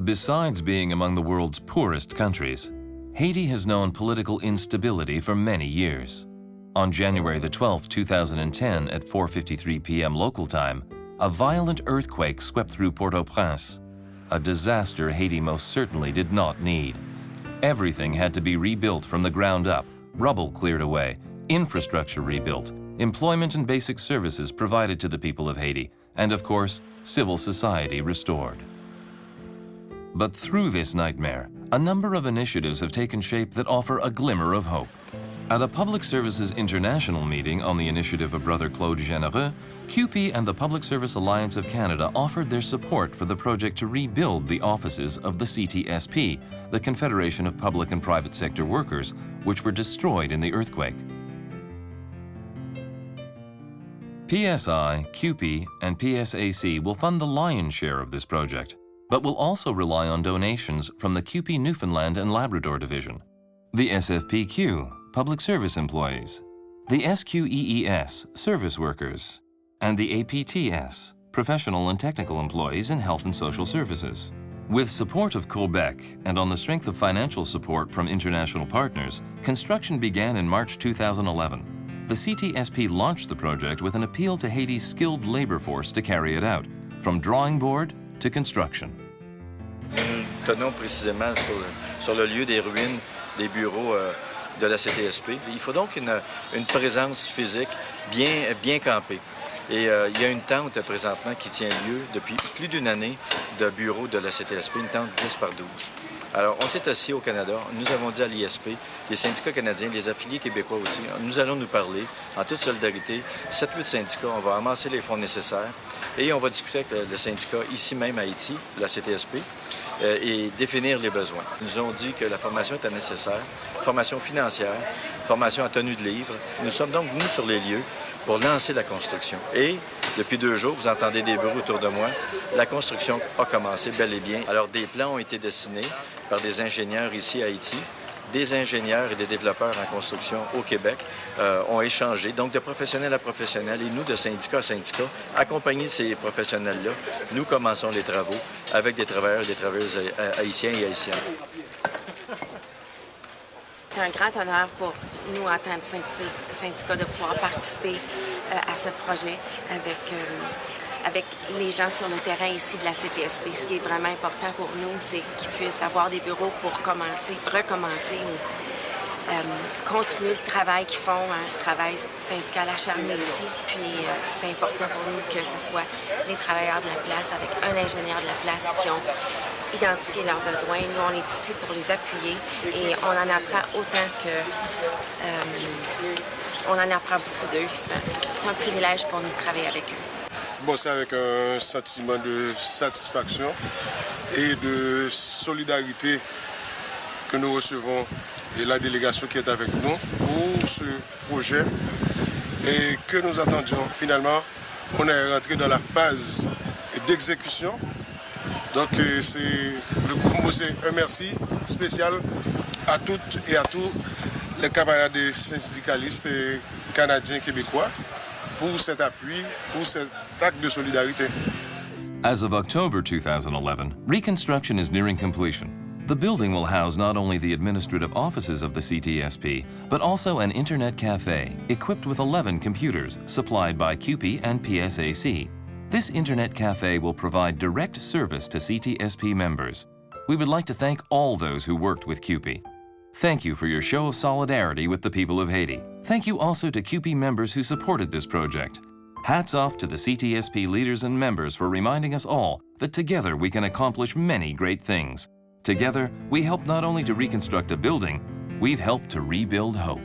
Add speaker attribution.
Speaker 1: Besides being among the world's poorest countries, Haiti has known political instability for many years. On January the 12th, 2010 at 4:53 p.m. local time, a violent earthquake swept through Port-au-Prince, a disaster Haiti most certainly did not need. Everything had to be rebuilt from the ground up, rubble cleared away, infrastructure rebuilt, employment and basic services provided to the people of Haiti, and of course, civil society restored. But through this nightmare, a number of initiatives have taken shape that offer a glimmer of hope. At a Public Services International meeting on the initiative of Brother Claude Généreux, CUPE and the Public Service Alliance of Canada offered their support for the project to rebuild the offices of the CTSP, the Confederation of Public and Private Sector Workers, which were destroyed in the earthquake. PSI, CUPE, and PSAC will fund the lion's share of this project, but will also rely on donations from the CUPE Newfoundland and Labrador Division, the SFPQ, Public Service Employees, the SQEES, Service Workers, and the APTS, Professional and Technical Employees in Health and Social Services. With support of Quebec and on the strength of financial support from international partners, construction began in March 2011. The CTSP launched the project with an appeal to Haiti's skilled labor force to carry it out, from drawing board to construction.
Speaker 2: Nous tenons précisément sur le lieu des ruines des bureaux de la CTSP. Il faut donc une présence physique bien campée. Et il y a une tente présentement qui tient lieu depuis plus d'une année de bureau de la CTSP, une tente 10 par 12. Alors, on s'est assis au Canada, nous avons dit à l'ISP, les syndicats canadiens, les affiliés québécois aussi, nous allons nous parler en toute solidarité, 7-8 syndicats, on va amasser les fonds nécessaires et on va discuter avec le syndicat ici même à Haïti, la CTSP, et définir les besoins. Ils nous ont dit que la formation était nécessaire, formation financière, formation à tenue de livre. Nous sommes donc venus sur les lieux pour lancer la construction. Et depuis 2 jours, vous entendez des bruits autour de moi, la construction a commencé bel et bien. Alors des plans ont été dessinés par des ingénieurs ici à Haïti, des ingénieurs et des développeurs en construction au Québec ont échangé, donc de professionnel à professionnel, et nous, de syndicat à syndicat, accompagnés de ces professionnels-là, nous commençons les travaux avec des travailleurs et des travailleuses haïtiens et haïtiennes.
Speaker 3: C'est un grand honneur pour nous, en tant que syndicat, de pouvoir participer à ce projet avec les gens sur le terrain ici de la CTSP. Ce qui est vraiment important pour nous, c'est qu'ils puissent avoir des bureaux pour recommencer ou continuer le travail qu'ils font, un travail syndical acharné ici. Puis c'est important pour nous que ce soit les travailleurs de la place avec un ingénieur de la place qui ont identifié leurs besoins. Nous, on est ici pour les appuyer et on en apprend autant que... on en apprend beaucoup d'eux. C'est un privilège pour nous de travailler avec eux.
Speaker 4: Bon, c'est avec un sentiment de satisfaction et de solidarité que nous recevons et la délégation qui est avec nous pour ce projet et que nous attendions. Finalement, on est rentré dans la phase d'exécution. Donc, c'est le gros mot, c'est un merci spécial à toutes et à tous les camarades syndicalistes canadiens québécois pour cet appui, pour cet acte de solidarité.
Speaker 1: As of October 2011, reconstruction is nearing completion. The building will house not only the administrative offices of the CTSP, but also an internet cafe equipped with 11 computers supplied by CUPE and PSAC. This internet cafe will provide direct service to CTSP members. We would like to thank all those who worked with CUPE. Thank you for your show of solidarity with the people of Haiti. Thank you also to CUPE members who supported this project. Hats off to the CTSP leaders and members for reminding us all that together we can accomplish many great things. Together, we help not only to reconstruct a building, we've helped to rebuild hope.